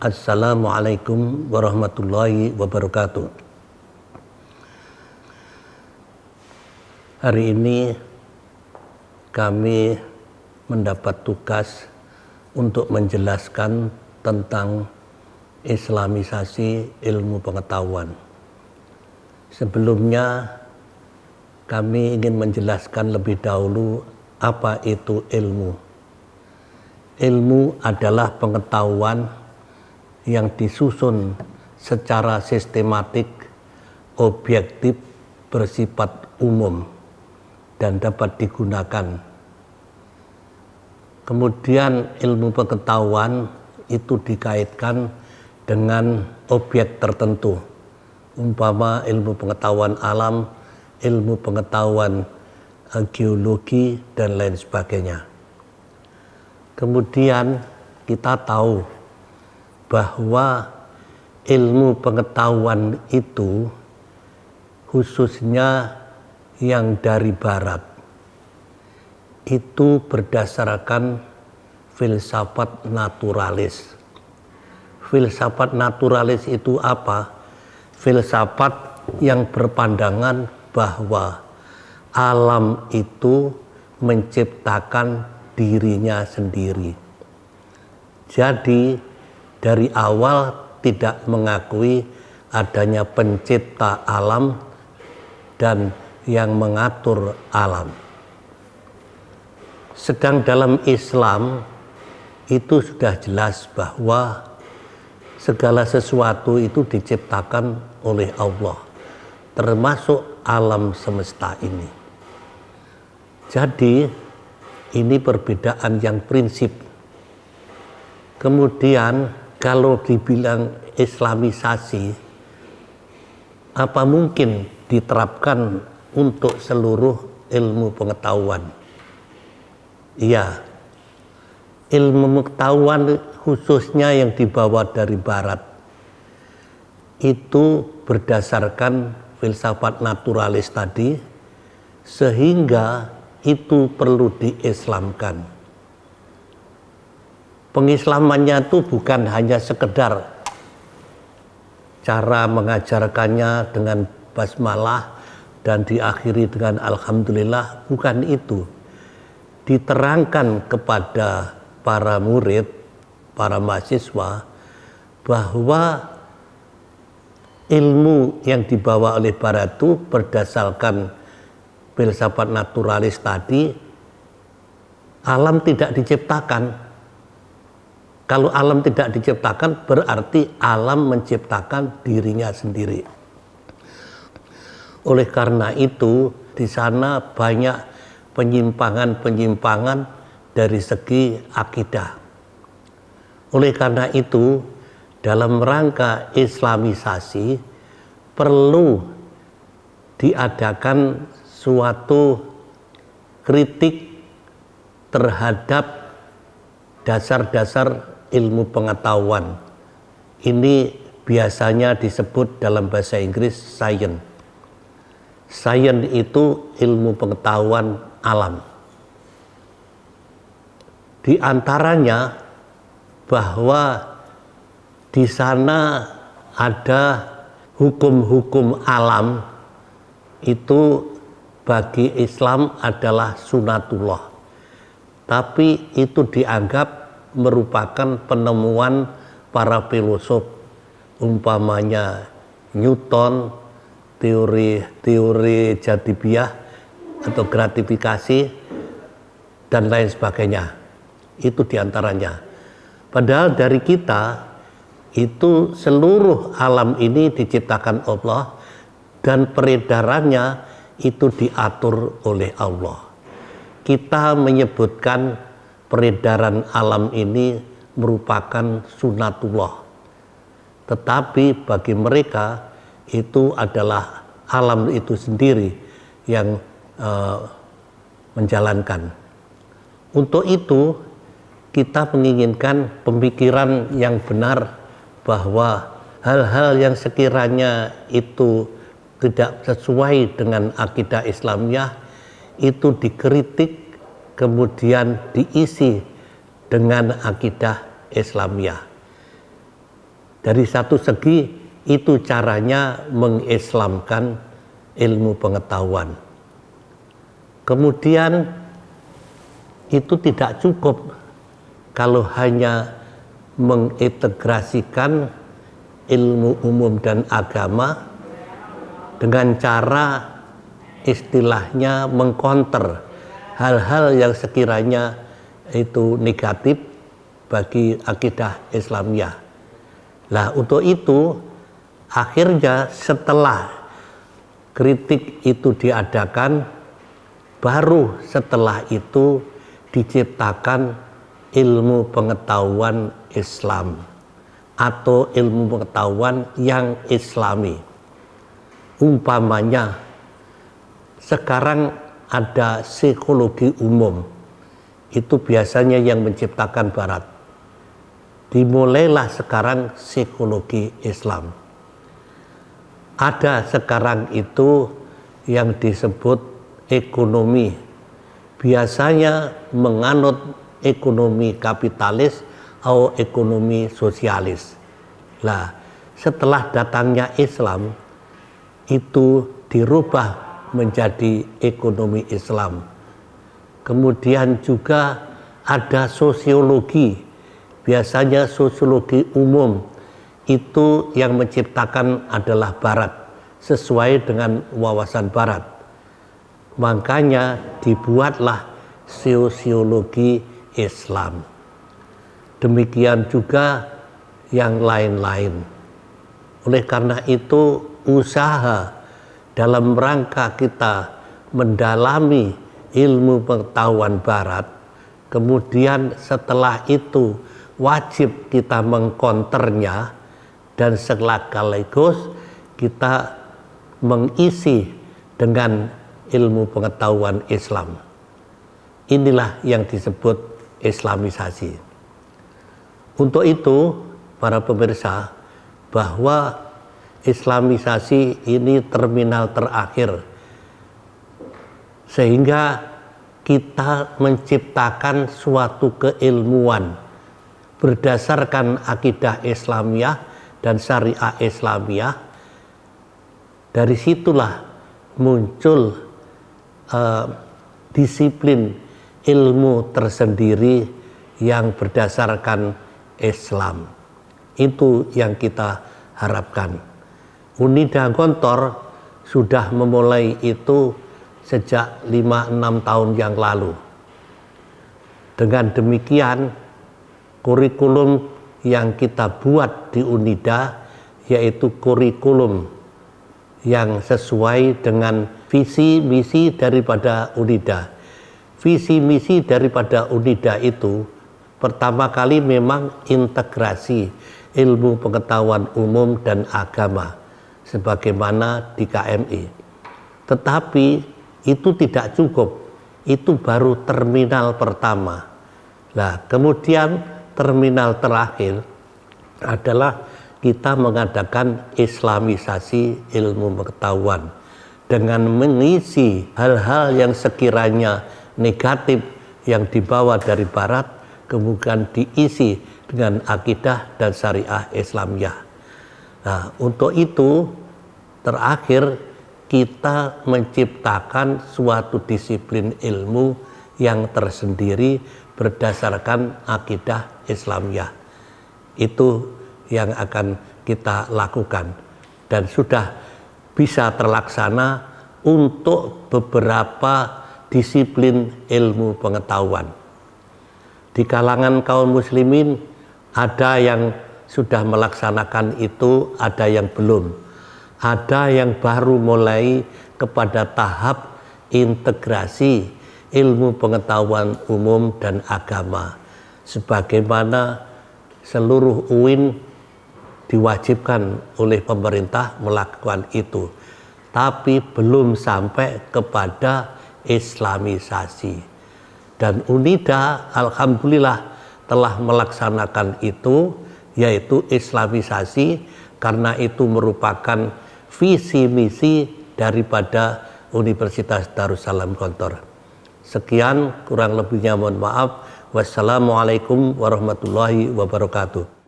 Assalamualaikum warahmatullahi wabarakatuh. Hari ini kami mendapat tugas untuk menjelaskan tentang Islamisasi ilmu pengetahuan. Sebelumnya kami ingin menjelaskan lebih dahulu apa itu ilmu. Ilmu adalah pengetahuan yang disusun secara sistematik, objektif, bersifat umum, dan dapat digunakan. Kemudian ilmu pengetahuan itu dikaitkan dengan objek tertentu, umpama ilmu pengetahuan alam, ilmu pengetahuan geologi, dan lain sebagainya. Kemudian kita tahu bahwa ilmu pengetahuan itu khususnya yang dari barat itu berdasarkan filsafat naturalis. Filsafat naturalis itu apa? Filsafat yang berpandangan bahwa alam itu menciptakan dirinya sendiri. Jadi dari awal tidak mengakui adanya pencipta alam dan yang mengatur alam. Sedang dalam Islam itu sudah jelas bahwa segala sesuatu itu diciptakan oleh Allah, termasuk alam semesta ini. Jadi ini perbedaan yang prinsip. Kemudian kalau dibilang Islamisasi, apa mungkin diterapkan untuk seluruh ilmu pengetahuan? Iya, ilmu pengetahuan khususnya yang dibawa dari barat itu berdasarkan filsafat naturalis tadi, sehingga itu perlu diislamkan. Pengislamannya itu bukan hanya sekedar cara mengajarkannya dengan basmalah dan diakhiri dengan alhamdulillah, bukan itu. Diterangkan kepada para murid, para mahasiswa, bahwa ilmu yang dibawa oleh barat itu berdasarkan filsafat naturalis tadi, alam tidak diciptakan. Kalau alam tidak diciptakan, berarti alam menciptakan dirinya sendiri. Oleh karena itu, di sana banyak penyimpangan-penyimpangan dari segi akidah. Oleh karena itu, dalam rangka Islamisasi perlu diadakan suatu kritik terhadap dasar-dasar ilmu pengetahuan. Ini biasanya disebut dalam bahasa Inggris science. Science itu ilmu pengetahuan alam. Di antaranya bahwa di sana ada hukum-hukum alam itu bagi Islam adalah sunatullah, tapi itu dianggap merupakan penemuan para filosof, umpamanya Newton, teori jadibiyah atau gratifikasi dan lain sebagainya. Itu diantaranya. Padahal dari kita itu seluruh alam ini diciptakan Allah dan peredarannya itu diatur oleh Allah. Kita menyebutkan peredaran alam ini merupakan sunatullah. Tetapi bagi mereka itu adalah alam itu sendiri yang menjalankan. Untuk itu kita menginginkan pemikiran yang benar bahwa hal-hal yang sekiranya itu tidak sesuai dengan akidah Islamiyah itu dikritik, kemudian diisi dengan akidah Islamiyah. Dari satu segi itu caranya mengislamkan ilmu pengetahuan. Kemudian itu tidak cukup kalau hanya mengintegrasikan ilmu umum dan agama dengan cara istilahnya mengkonter hal-hal yang sekiranya itu negatif bagi akidah Islamiyah. Nah, untuk itu akhirnya setelah kritik itu diadakan, baru setelah itu diciptakan ilmu pengetahuan Islam atau ilmu pengetahuan yang Islami. Umpamanya sekarang ada psikologi umum, itu biasanya yang menciptakan Barat. Dimulailah sekarang psikologi Islam. Ada sekarang itu yang disebut ekonomi, biasanya menganut ekonomi kapitalis atau ekonomi sosialis. Nah, setelah datangnya Islam itu dirubah menjadi ekonomi Islam. Kemudian juga ada sosiologi, biasanya sosiologi umum itu yang menciptakan adalah Barat sesuai dengan wawasan Barat. Makanya dibuatlah sosiologi Islam. Demikian juga yang lain-lain. Oleh karena itu usaha dalam rangka kita mendalami ilmu pengetahuan Barat, kemudian setelah itu wajib kita mengkonternya dan sekaligus kita mengisi dengan ilmu pengetahuan Islam. Inilah yang disebut Islamisasi. Untuk itu, para pemirsa, bahwa Islamisasi ini terminal terakhir, sehingga kita menciptakan suatu keilmuan berdasarkan akidah Islamiyah dan syariah Islamiyah. Dari situlah muncul disiplin ilmu tersendiri yang berdasarkan Islam. Itu yang kita harapkan. Unida Gontor sudah memulai itu sejak 5-6 tahun yang lalu. Dengan demikian, kurikulum yang kita buat di Unida yaitu kurikulum yang sesuai dengan visi misi daripada Unida. Visi misi daripada Unida itu pertama kali memang integrasi ilmu pengetahuan umum dan agama sebagaimana di KMI. Tetapi itu tidak cukup. Itu baru terminal pertama. Nah, kemudian terminal terakhir adalah kita mengadakan Islamisasi ilmu pengetahuan dengan mengisi hal-hal yang sekiranya negatif yang dibawa dari Barat, kemudian diisi dengan akidah dan syariah Islamiyah. Nah, untuk itu terakhir kita menciptakan suatu disiplin ilmu yang tersendiri berdasarkan akidah Islamiyah. Itu yang akan kita lakukan dan sudah bisa terlaksana untuk beberapa disiplin ilmu pengetahuan. Di kalangan kaum muslimin ada yang sudah melaksanakan itu, ada yang belum. Ada yang baru mulai kepada tahap integrasi ilmu pengetahuan umum dan agama. Sebagaimana seluruh UIN diwajibkan oleh pemerintah melakukan itu, tapi belum sampai kepada Islamisasi. Dan Unida alhamdulillah telah melaksanakan itu, yaitu Islamisasi, karena itu merupakan visi misi daripada Universitas Darussalam Gontor. Sekian, kurang lebihnya mohon maaf. Wassalamualaikum warahmatullahi wabarakatuh.